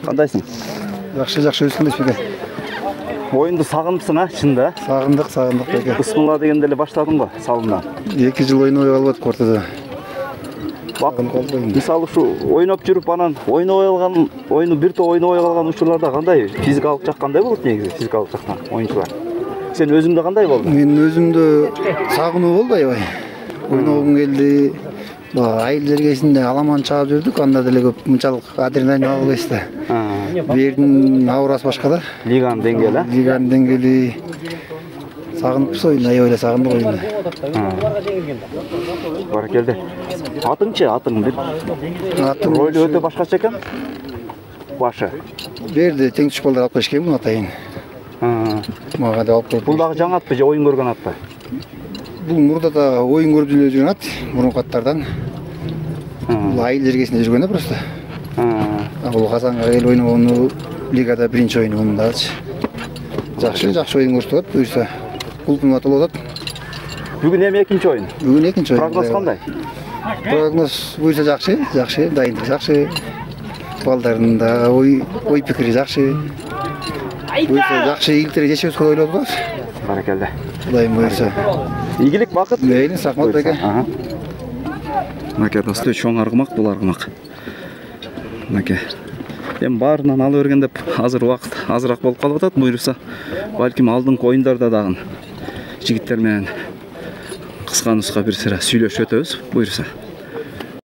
Кандайсың? Жакшы өзүңдөй беке. Oyundu sağınıpsın ha çında? Сагындык беке. Bismillah degende эле баштадың ба салымдан? 2 жыл ойнобой калбадык ортодо. Мисалы ушу ойноп жүрүп анан ойнобой калган, ойну бир топ ойнобой калган учурларда кандай физикалык жак кандай болот негизи? Физикалык жактан оюнчулар. Сен өзүңдө кандай болду? Мен өзүмдө сагынуу болду аябай. Ойногум келди. Айыл жергесинде аламан чаап жүрдүк, анда деле көп мынчалык адреналин албайсыз да. Бердин аурасы башка да. Лиганын деңгээли, Лиганын деңгээли сагыныппыз ойунду, аябай эле сагындык ойунду. Баракелде. Атыңчы, атың бир. Атым Ролу өтө башкача экен. Башы. Берди тең чукалдар алып келишкен бул атайын. Мага да алып келди. Бул дагы жаңы атпы же оюн көргөн атпы? Бул мурда да оюн көрүп жүргөн ат, мурунку аттардан. Бул айыл жергесинде жүргөн да просто. Бул Казанга келип ойногону лигада биринчи ойногон дагычы. Жакшы оюн көрсөтөт, буюрса клубун аты болот. Бүгүн эми экинчи оюн. Бүгүн экинчи оюн. Прогноз кандай? Прогноз буюрса жакшы, дайындык жакшы. Балдардын да ой пикири жакшы. Буюрса жакшы ийгиликтерге жешебиз деп ойлоп атабыз. Баракелде. Кудайым буюрса. Ийгилик, бакыт. Мейли, рахмат беке. Мынакей достор, чоң аргымак, бул аргымак. Мынакей. Эми баарынан ала берген деп азыр убакыт азыраак болуп калып атат. Буюрса, балким алдыңкы оюндарда дагы жигиттер менен кыска нуска бир сыра сүйлөшүп өтөбүз. Буюрса.